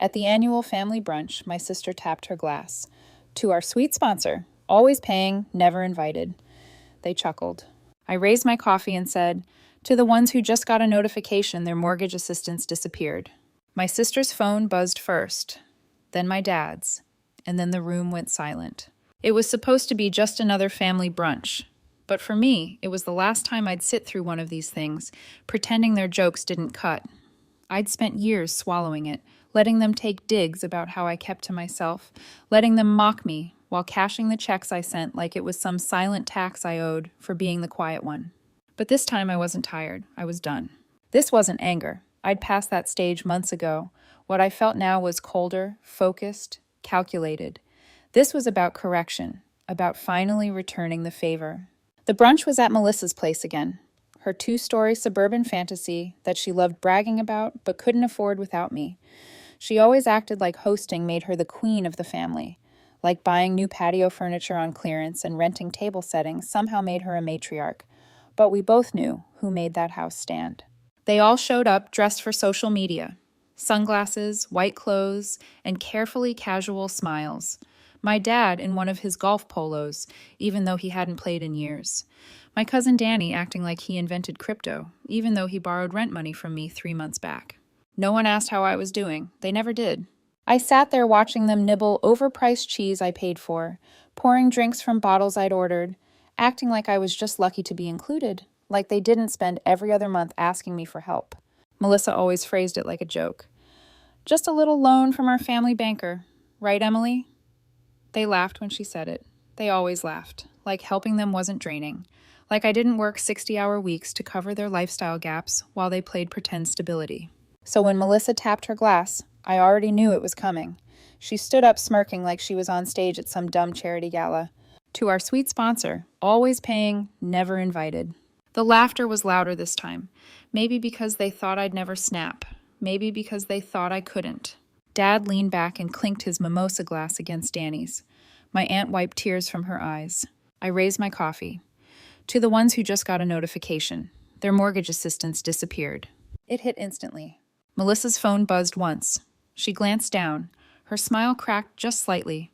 At the annual family brunch, my sister tapped her glass. To our sweet sponsor, always paying, never invited. They chuckled. I raised my coffee and said, to the ones who just got a notification their mortgage assistance disappeared. My sister's phone buzzed first, then my dad's, and then the room went silent. It was supposed to be just another family brunch, but for me, it was the last time I'd sit through one of these things, pretending their jokes didn't cut. I'd spent years swallowing it, letting them take digs about how I kept to myself, letting them mock me while cashing the checks I sent like it was some silent tax I owed for being the quiet one. But this time I wasn't tired. I was done. This wasn't anger. I'd passed that stage months ago. What I felt now was colder, focused, calculated. This was about correction, about finally returning the favor. The brunch was at Melissa's place again, her 2-story suburban fantasy that she loved bragging about but couldn't afford without me. She always acted like hosting made her the queen of the family, like buying new patio furniture on clearance and renting table settings somehow made her a matriarch. But we both knew who made that house stand. They all showed up dressed for social media. Sunglasses, white clothes, and carefully casual smiles. My dad in one of his golf polos, even though he hadn't played in years. My cousin Danny acting like he invented crypto, even though he borrowed rent money from me 3 months back. No one asked how I was doing. They never did. I sat there watching them nibble overpriced cheese I paid for, pouring drinks from bottles I'd ordered, acting like I was just lucky to be included, like they didn't spend every other month asking me for help. Melissa always phrased it like a joke. Just a little loan from our family banker. Right, Emily? They laughed when she said it. They always laughed, like helping them wasn't draining, like I didn't work 60-hour weeks to cover their lifestyle gaps while they played pretend stability. So when Melissa tapped her glass, I already knew it was coming. She stood up smirking like she was on stage at some dumb charity gala. To our sweet sponsor, always paying, never invited. The laughter was louder this time. Maybe because they thought I'd never snap. Maybe because they thought I couldn't. Dad leaned back and clinked his mimosa glass against Danny's. My aunt wiped tears from her eyes. I raised my coffee. To the ones who just got a notification, their mortgage assistance disappeared. It hit instantly. Melissa's phone buzzed once. She glanced down. Her smile cracked just slightly.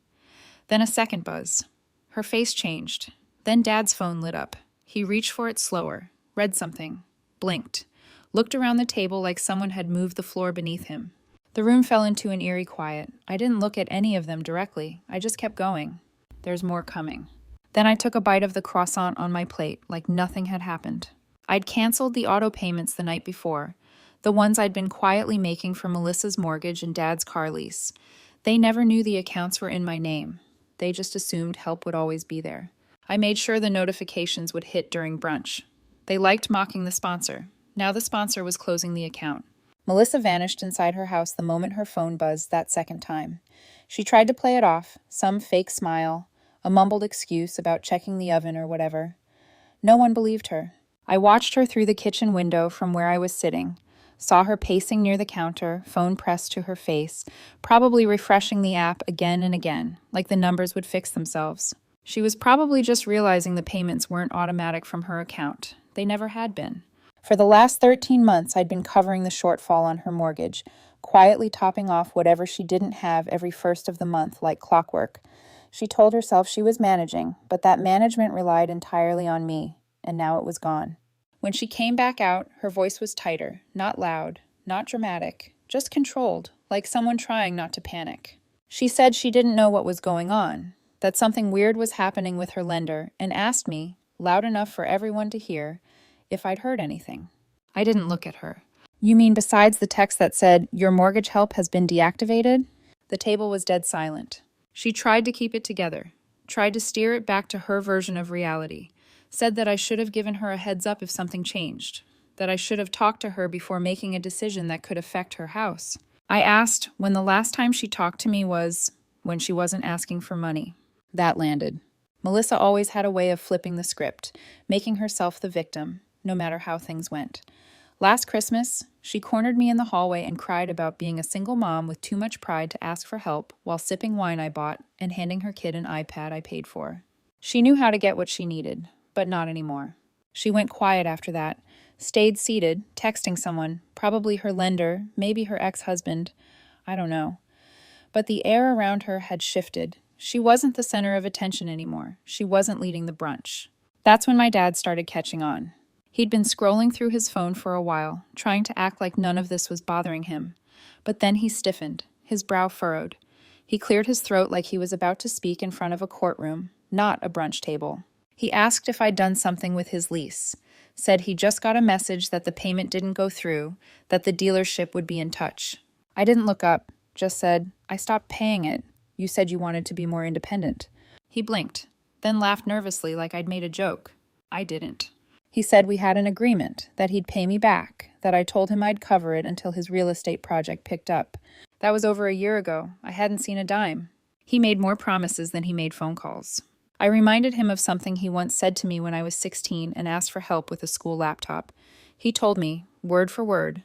Then a second buzz. Her face changed. Then Dad's phone lit up. He reached for it slower, read something, blinked, looked around the table like someone had moved the floor beneath him. The room fell into an eerie quiet. I didn't look at any of them directly. I just kept going. There's more coming. Then I took a bite of the croissant on my plate like nothing had happened. I'd canceled the auto payments the night before, the ones I'd been quietly making for Melissa's mortgage and Dad's car lease. They never knew the accounts were in my name. They just assumed help would always be there. I made sure the notifications would hit during brunch. They liked mocking the sponsor. Now the sponsor was closing the account. Melissa vanished inside her house the moment her phone buzzed that second time. She tried to play it off, some fake smile, a mumbled excuse about checking the oven or whatever. No one believed her. I watched her through the kitchen window from where I was sitting, saw her pacing near the counter, phone pressed to her face, probably refreshing the app again and again, like the numbers would fix themselves. She was probably just realizing the payments weren't automatic from her account. They never had been. For the last 13 months, I'd been covering the shortfall on her mortgage, quietly topping off whatever she didn't have every first of the month, like clockwork. She told herself she was managing, but that management relied entirely on me, and now it was gone. When she came back out, her voice was tighter, not loud, not dramatic, just controlled, like someone trying not to panic. She said she didn't know what was going on, that something weird was happening with her lender, and asked me, loud enough for everyone to hear, if I'd heard anything. I didn't look at her. You mean besides the text that said, "Your mortgage help has been deactivated"? The table was dead silent. She tried to keep it together, tried to steer it back to her version of reality, said that I should have given her a heads up if something changed, that I should have talked to her before making a decision that could affect her house. I asked when the last time she talked to me was when she wasn't asking for money. That landed. Melissa always had a way of flipping the script, making herself the victim, no matter how things went. Last Christmas, she cornered me in the hallway and cried about being a single mom with too much pride to ask for help while sipping wine I bought and handing her kid an iPad I paid for. She knew how to get what she needed, but not anymore. She went quiet after that, stayed seated, texting someone, probably her lender, maybe her ex-husband. I don't know. But the air around her had shifted. She wasn't the center of attention anymore. She wasn't leading the brunch. That's when my dad started catching on. He'd been scrolling through his phone for a while, trying to act like none of this was bothering him. But then he stiffened, his brow furrowed. He cleared his throat like he was about to speak in front of a courtroom, not a brunch table. He asked if I'd done something with his lease, said he just got a message that the payment didn't go through, that the dealership would be in touch. I didn't look up, just said, "I stopped paying it. You said you wanted to be more independent." He blinked, then laughed nervously like I'd made a joke. I didn't. He said we had an agreement, that he'd pay me back, that I told him I'd cover it until his real estate project picked up. That was over a year ago. I hadn't seen a dime. He made more promises than he made phone calls. I reminded him of something he once said to me when I was 16 and asked for help with a school laptop. He told me, word for word,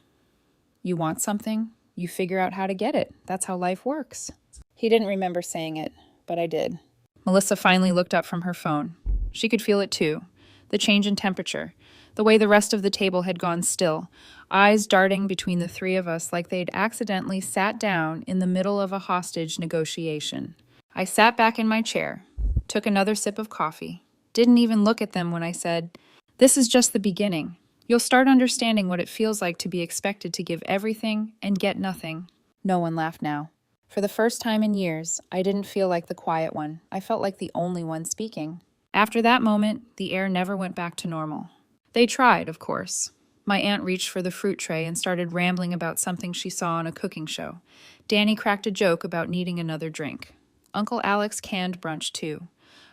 "You want something? You figure out how to get it. That's how life works." He didn't remember saying it, but I did. Melissa finally looked up from her phone. She could feel it too. The change in temperature, the way the rest of the table had gone still, eyes darting between the three of us like they'd accidentally sat down in the middle of a hostage negotiation. I sat back in my chair, took another sip of coffee, didn't even look at them when I said, "This is just the beginning. You'll start understanding what it feels like to be expected to give everything and get nothing." No one laughed now. For the first time in years, I didn't feel like the quiet one. I felt like the only one speaking. After that moment, the air never went back to normal. They tried, of course. My aunt reached for the fruit tray and started rambling about something she saw on a cooking show. Danny cracked a joke about needing another drink. Uncle Alex canned brunch too.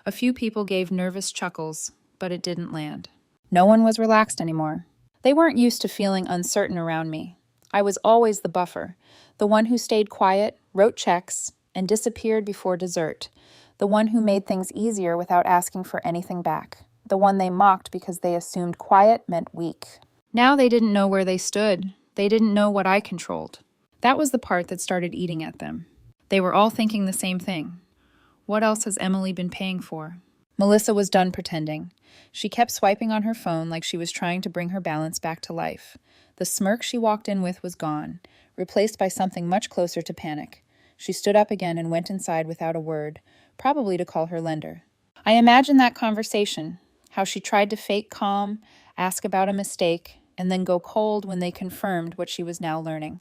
A few people gave nervous chuckles, but it didn't land. No one was relaxed anymore. They weren't used to feeling uncertain around me. I was always the buffer, the one who stayed quiet, wrote checks, and disappeared before dessert, the one who made things easier without asking for anything back, the one they mocked because they assumed quiet meant weak. Now they didn't know where they stood. They didn't know what I controlled. That was the part that started eating at them. They were all thinking the same thing. What else has Emily been paying for? Melissa was done pretending. She kept swiping on her phone like she was trying to bring her balance back to life. The smirk she walked in with was gone, replaced by something much closer to panic. She stood up again and went inside without a word, probably to call her lender. I imagined that conversation, how she tried to fake calm, ask about a mistake, and then go cold when they confirmed what she was now learning.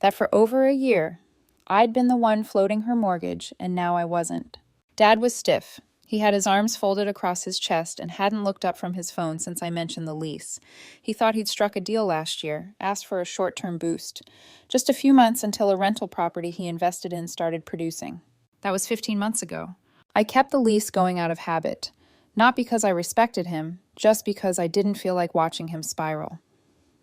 That for over a year, I'd been the one floating her mortgage, and now I wasn't. Dad was stiff. He had his arms folded across his chest and hadn't looked up from his phone since I mentioned the lease. He thought he'd struck a deal last year, asked for a short-term boost. Just a few months until a rental property he invested in started producing. That was 15 months ago. I kept the lease going out of habit. Not because I respected him, just because I didn't feel like watching him spiral.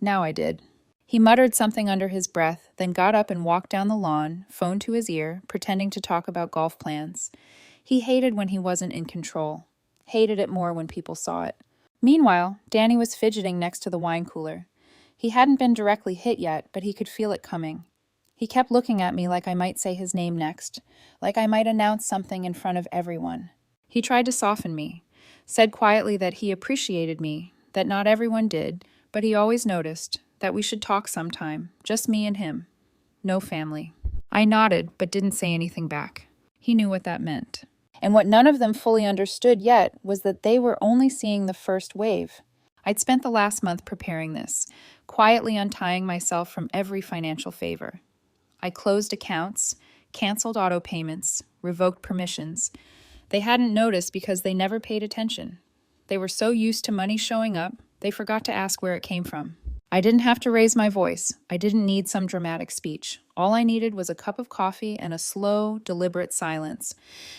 Now I did. He muttered something under his breath, then got up and walked down the lawn, phone to his ear, pretending to talk about golf plans. He hated when he wasn't in control. Hated it more when people saw it. Meanwhile, Danny was fidgeting next to the wine cooler. He hadn't been directly hit yet, but he could feel it coming. He kept looking at me like I might say his name next, like I might announce something in front of everyone. He tried to soften me, said quietly that he appreciated me, that not everyone did, but he always noticed, that we should talk sometime, just me and him. No family. I nodded, but didn't say anything back. He knew what that meant. And what none of them fully understood yet was that they were only seeing the first wave. I'd spent the last month preparing this, quietly untying myself from every financial favor. I closed accounts, canceled auto payments, revoked permissions. They hadn't noticed because they never paid attention. They were so used to money showing up, they forgot to ask where it came from. I didn't have to raise my voice. I didn't need some dramatic speech. All I needed was a cup of coffee and a slow, deliberate silence.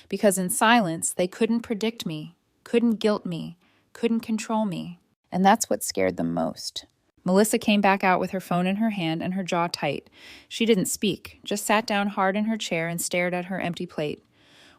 Because in silence, they couldn't predict me, couldn't guilt me, couldn't control me. And that's what scared them most. Melissa came back out with her phone in her hand and her jaw tight. She didn't speak, just sat down hard in her chair and stared at her empty plate.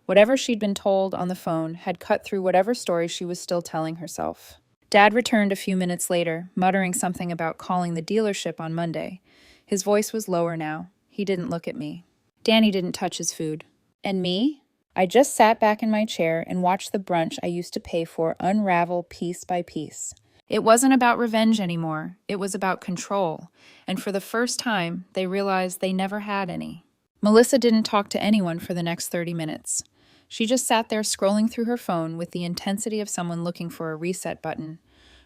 Whatever she'd been told on the phone had cut through whatever story she was still telling herself. Dad returned a few minutes later, muttering something about calling the dealership on Monday. His voice was lower now. He didn't look at me. Danny didn't touch his food. And me? I just sat back in my chair and watched the brunch I used to pay for unravel piece by piece. It wasn't about revenge anymore. It was about control. And for the first time, they realized they never had any. Melissa didn't talk to anyone for the next 30 minutes. She just sat there scrolling through her phone with the intensity of someone looking for a reset button.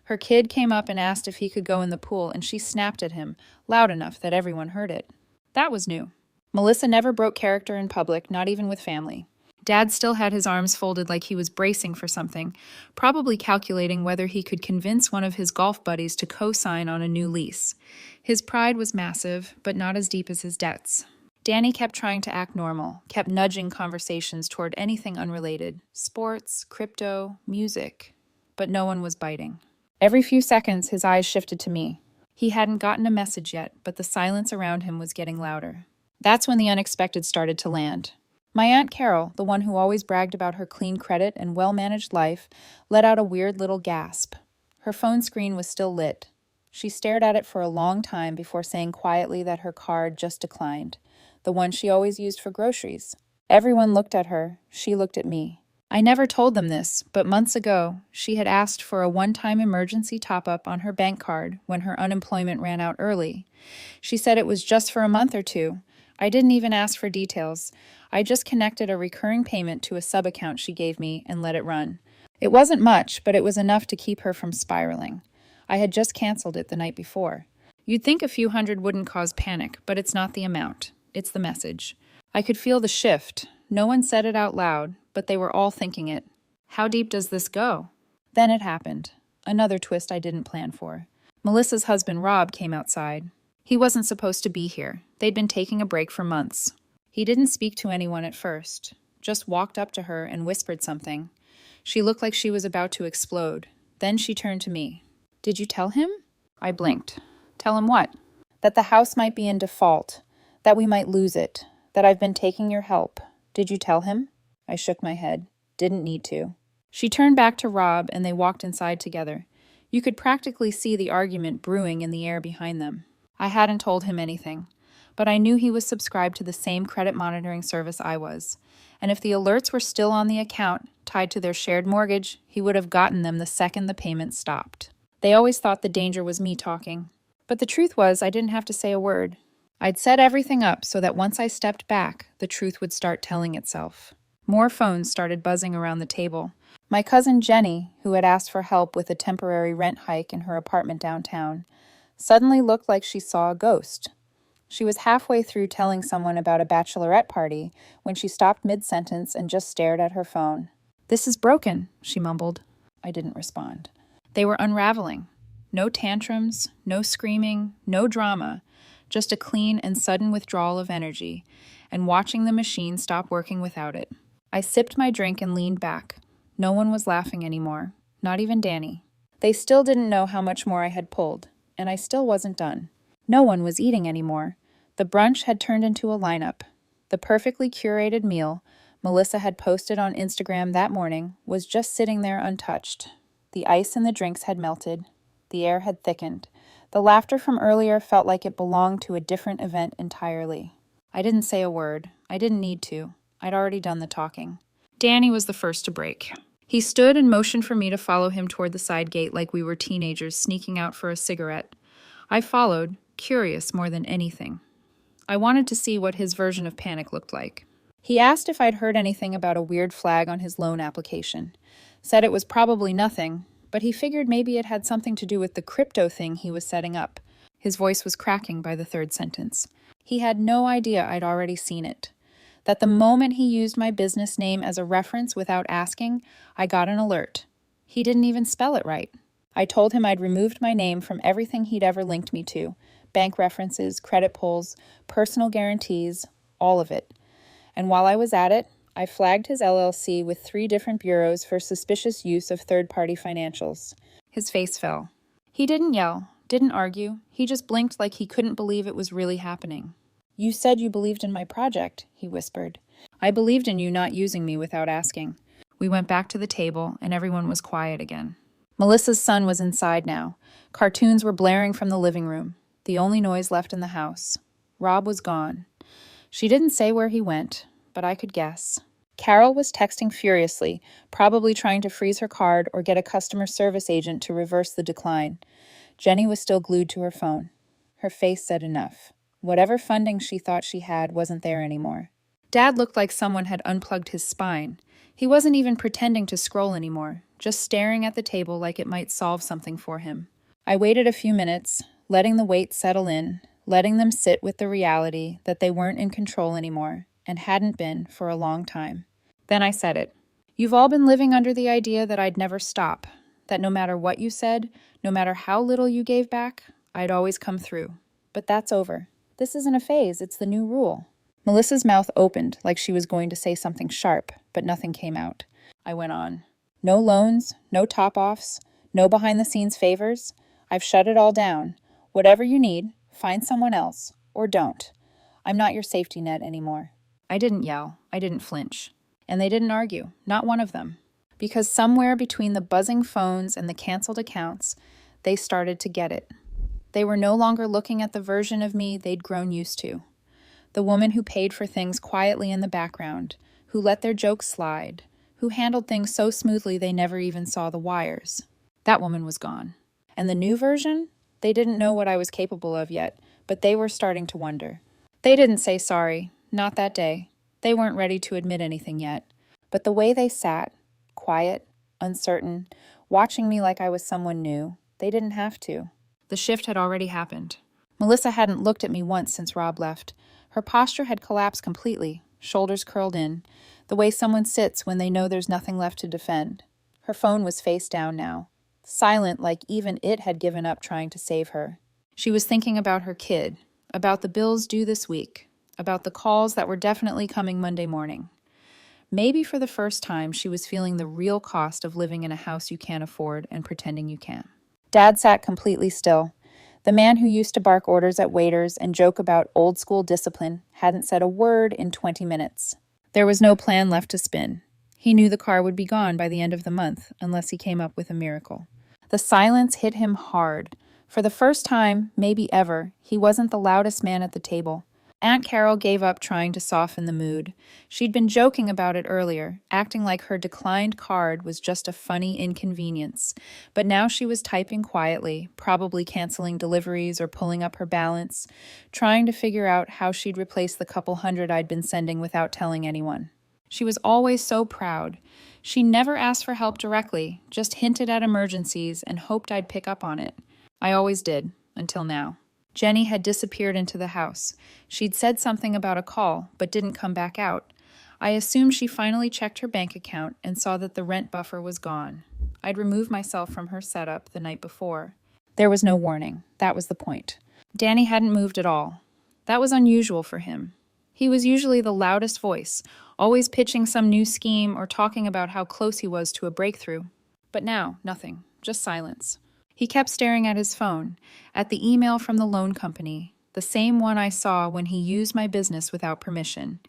Her kid came up and asked if he could go in the pool, and she snapped at him, loud enough that everyone heard it. That was new. Melissa never broke character in public, not even with family. Dad still had his arms folded like he was bracing for something, probably calculating whether he could convince one of his golf buddies to co-sign on a new lease. His pride was massive, but not as deep as his debts. Danny kept trying to act normal, kept nudging conversations toward anything unrelated, sports, crypto, music, but no one was biting. Every few seconds, his eyes shifted to me. He hadn't gotten a message yet, but the silence around him was getting louder. That's when the unexpected started to land. My Aunt Carol, the one who always bragged about her clean credit and well-managed life, let out a weird little gasp. Her phone screen was still lit. She stared at it for a long time before saying quietly that her card just declined, the one she always used for groceries. Everyone looked at her. She looked at me. I never told them this, but months ago, she had asked for a one-time emergency top-up on her bank card when her unemployment ran out early. She said it was just for a month or two. I didn't even ask for details. I just connected a recurring payment to a sub-account she gave me and let it run. It wasn't much, but it was enough to keep her from spiraling. I had just canceled it the night before. You'd think a few hundred wouldn't cause panic, but it's not the amount. It's the message. I could feel the shift. No one said it out loud, but they were all thinking it. How deep does this go? Then it happened. Another twist I didn't plan for. Melissa's husband, Rob, came outside. He wasn't supposed to be here. They'd been taking a break for months. He didn't speak to anyone at first, just walked up to her and whispered something. She looked like she was about to explode. Then she turned to me. "Did you tell him?" I blinked. "Tell him what?" "That the house might be in default, that we might lose it, that I've been taking your help. Did you tell him?" I shook my head. Didn't need to. She turned back to Rob and they walked inside together. You could practically see the argument brewing in the air behind them. I hadn't told him anything, but I knew he was subscribed to the same credit monitoring service I was. And if the alerts were still on the account, tied to their shared mortgage, he would have gotten them the second the payment stopped. They always thought the danger was me talking. But the truth was, I didn't have to say a word. I'd set everything up so that once I stepped back, the truth would start telling itself. More phones started buzzing around the table. My cousin Jenny, who had asked for help with a temporary rent hike in her apartment downtown, suddenly looked like she saw a ghost. She was halfway through telling someone about a bachelorette party when she stopped mid-sentence and just stared at her phone. "This is broken," she mumbled. I didn't respond. They were unraveling. No tantrums, no screaming, no drama, just a clean and sudden withdrawal of energy, and watching the machine stop working without it. I sipped my drink and leaned back. No one was laughing anymore, not even Danny. They still didn't know how much more I had pulled, and I still wasn't done. No one was eating anymore. The brunch had turned into a lineup. The perfectly curated meal Melissa had posted on Instagram that morning was just sitting there untouched. The ice in the drinks had melted. The air had thickened. The laughter from earlier felt like it belonged to a different event entirely. I didn't say a word. I didn't need to. I'd already done the talking. Danny was the first to break. He stood and motioned for me to follow him toward the side gate like we were teenagers sneaking out for a cigarette. I followed, curious more than anything. I wanted to see what his version of panic looked like. He asked if I'd heard anything about a weird flag on his loan application. Said it was probably nothing, but he figured maybe it had something to do with the crypto thing he was setting up. His voice was cracking by the third sentence. He had no idea I'd already seen it. That the moment he used my business name as a reference without asking, I got an alert. He didn't even spell it right. I told him I'd removed my name from everything he'd ever linked me to. Bank references, credit pulls, personal guarantees, all of it. And while I was at it, I flagged his LLC with 3 different bureaus for suspicious use of third-party financials. His face fell. He didn't yell, didn't argue. He just blinked like he couldn't believe it was really happening. "You said you believed in my project," he whispered. "I believed in you not using me without asking." We went back to the table, and everyone was quiet again. Melissa's son was inside now. Cartoons were blaring from the living room, the only noise left in the house. Rob was gone. She didn't say where he went, but I could guess. Carol was texting furiously, probably trying to freeze her card or get a customer service agent to reverse the decline. Jenny was still glued to her phone. Her face said enough. Whatever funding she thought she had wasn't there anymore. Dad looked like someone had unplugged his spine. He wasn't even pretending to scroll anymore, just staring at the table like it might solve something for him. I waited a few minutes, letting the wait settle in, letting them sit with the reality that they weren't in control anymore and hadn't been for a long time. Then I said it. You've all been living under the idea that I'd never stop, that no matter what you said, no matter how little you gave back, I'd always come through. But that's over. This isn't a phase, it's the new rule. Melissa's mouth opened like she was going to say something sharp, but nothing came out. I went on. No loans, no top-offs, no behind-the-scenes favors. I've shut it all down. Whatever you need, find someone else, or don't. I'm not your safety net anymore. I didn't yell. I didn't flinch. And they didn't argue, not one of them. Because somewhere between the buzzing phones and the canceled accounts, they started to get it. They were no longer looking at the version of me they'd grown used to. The woman who paid for things quietly in the background, who let their jokes slide, who handled things so smoothly they never even saw the wires. That woman was gone. And the new version? They didn't know what I was capable of yet, but they were starting to wonder. They didn't say sorry, not that day. They weren't ready to admit anything yet. But the way they sat, quiet, uncertain, watching me like I was someone new, they didn't have to. The shift had already happened. Melissa hadn't looked at me once since Rob left. Her posture had collapsed completely, shoulders curled in, the way someone sits when they know there's nothing left to defend. Her phone was face down now, silent like even it had given up trying to save her. She was thinking about her kid, about the bills due this week, about the calls that were definitely coming Monday morning. Maybe for the first time she was feeling the real cost of living in a house you can't afford and pretending you can. Dad sat completely still. The man who used to bark orders at waiters and joke about old-school discipline hadn't said a word in 20 minutes. There was no plan left to spin. He knew the car would be gone by the end of the month, unless he came up with a miracle. The silence hit him hard. For the first time, maybe ever, he wasn't the loudest man at the table. Aunt Carol gave up trying to soften the mood. She'd been joking about it earlier, acting like her declined card was just a funny inconvenience. But now she was typing quietly, probably canceling deliveries or pulling up her balance, trying to figure out how she'd replace the couple hundred I'd been sending without telling anyone. She was always so proud. She never asked for help directly, just hinted at emergencies and hoped I'd pick up on it. I always did, until now. Jenny had disappeared into the house. She'd said something about a call, but didn't come back out. I assumed she finally checked her bank account and saw that the rent buffer was gone. I'd removed myself from her setup the night before. There was no warning. That was the point. Danny hadn't moved at all. That was unusual for him. He was usually the loudest voice, always pitching some new scheme or talking about how close he was to a breakthrough. But now, nothing. Just silence. He kept staring at his phone, at the email from the loan company, the same one I saw when he used my business without permission.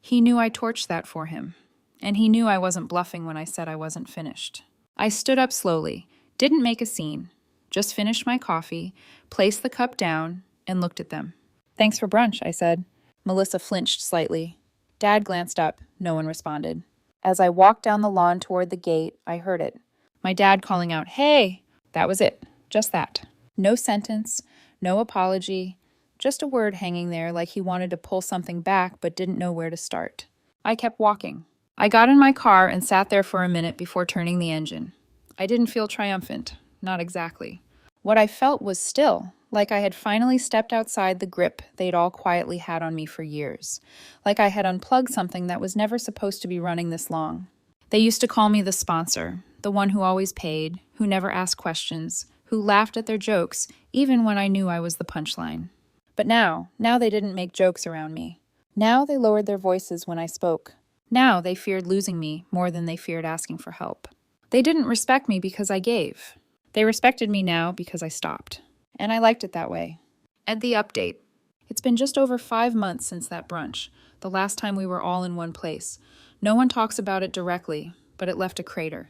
He knew I torched that for him, and he knew I wasn't bluffing when I said I wasn't finished. I stood up slowly, didn't make a scene, just finished my coffee, placed the cup down, and looked at them. "Thanks for brunch," I said. Melissa flinched slightly. Dad glanced up. No one responded. As I walked down the lawn toward the gate, I heard it. My dad calling out, "Hey!" That was it. Just that. No sentence, no apology, just a word hanging there like he wanted to pull something back but didn't know where to start. I kept walking. I got in my car and sat there for a minute before turning the engine. I didn't feel triumphant. Not exactly. What I felt was still, like I had finally stepped outside the grip they'd all quietly had on me for years. Like I had unplugged something that was never supposed to be running this long. They used to call me the sponsor, the one who always paid, who never asked questions, who laughed at their jokes, even when I knew I was the punchline. But now they didn't make jokes around me. Now they lowered their voices when I spoke. Now they feared losing me more than they feared asking for help. They didn't respect me because I gave. They respected me now because I stopped. And I liked it that way. And the update. It's been just over 5 months since that brunch, the last time we were all in one place. No one talks about it directly, but it left a crater.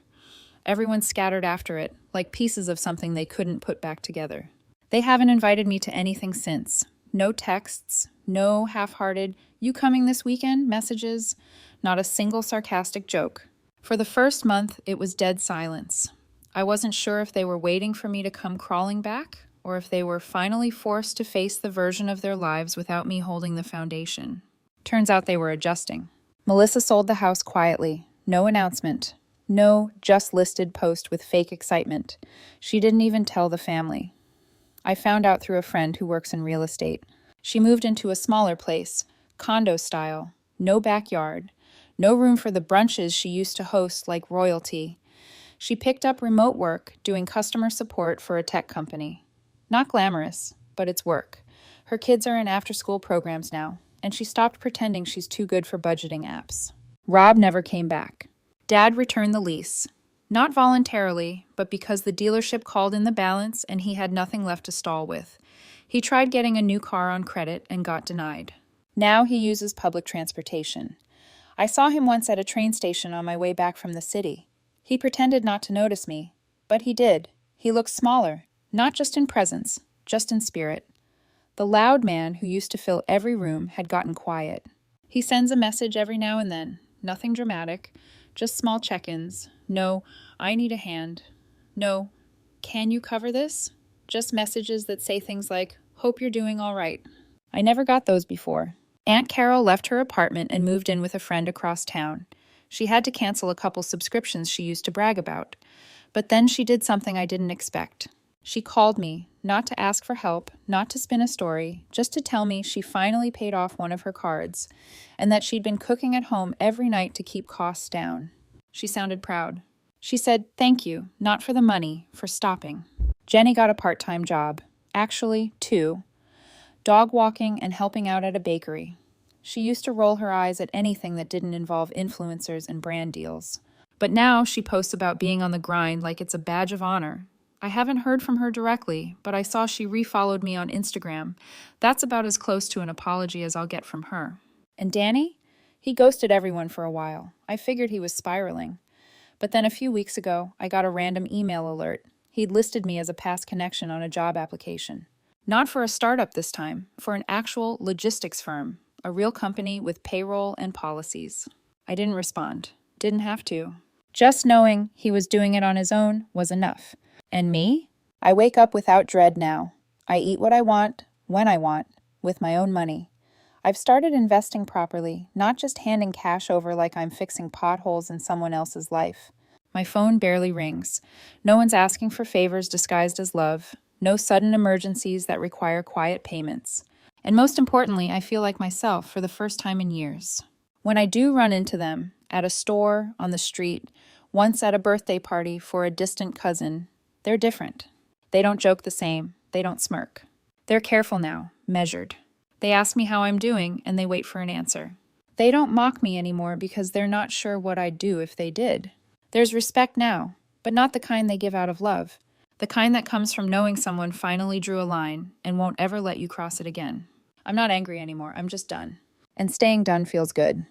Everyone scattered after it, like pieces of something they couldn't put back together. They haven't invited me to anything since. No texts, no half-hearted, "You coming this weekend?" messages, not a single sarcastic joke. For the first month, it was dead silence. I wasn't sure if they were waiting for me to come crawling back, or if they were finally forced to face the version of their lives without me holding the foundation. Turns out they were adjusting. Melissa sold the house quietly. No announcement. No just listed post with fake excitement. She didn't even tell the family. I found out through a friend who works in real estate. She moved into a smaller place, condo style, no backyard, no room for the brunches she used to host like royalty. She picked up remote work doing customer support for a tech company. Not glamorous, but it's work. Her kids are in after-school programs now, and she stopped pretending she's too good for budgeting apps. Rob never came back. Dad returned the lease. Not voluntarily, but because the dealership called in the balance and he had nothing left to stall with. He tried getting a new car on credit and got denied. Now he uses public transportation. I saw him once at a train station on my way back from the city. He pretended not to notice me, but he did. He looked smaller, not just in presence, just in spirit. The loud man who used to fill every room had gotten quiet. He sends a message every now and then, nothing dramatic, just small check-ins. No, I need a hand. No, can you cover this? Just messages that say things like, hope you're doing all right. I never got those before. Aunt Carol left her apartment and moved in with a friend across town. She had to cancel a couple subscriptions she used to brag about. But then she did something I didn't expect. She called me, not to ask for help, not to spin a story, just to tell me she finally paid off one of her cards, and that she'd been cooking at home every night to keep costs down. She sounded proud. She said, thank you, not for the money, for stopping. Jenny got a part-time job. Actually, 2. Dog walking and helping out at a bakery. She used to roll her eyes at anything that didn't involve influencers and brand deals. But now she posts about being on the grind like it's a badge of honor. I haven't heard from her directly, but I saw she refollowed me on Instagram. That's about as close to an apology as I'll get from her. And Danny? He ghosted everyone for a while. I figured he was spiraling. But then a few weeks ago, I got a random email alert. He'd listed me as a past connection on a job application. Not for a startup this time, for an actual logistics firm, a real company with payroll and policies. I didn't respond. Didn't have to. Just knowing he was doing it on his own was enough. And me? I wake up without dread now. I eat what I want, when I want, with my own money. I've started investing properly, not just handing cash over like I'm fixing potholes in someone else's life. My phone barely rings. No one's asking for favors disguised as love. No sudden emergencies that require quiet payments. And most importantly, I feel like myself for the first time in years. When I do run into them, at a store, on the street, once at a birthday party for a distant cousin, they're different. They don't joke the same. They don't smirk. They're careful now, measured. They ask me how I'm doing, and they wait for an answer. They don't mock me anymore because they're not sure what I'd do if they did. There's respect now, but not the kind they give out of love. The kind that comes from knowing someone finally drew a line and won't ever let you cross it again. I'm not angry anymore. I'm just done. And staying done feels good.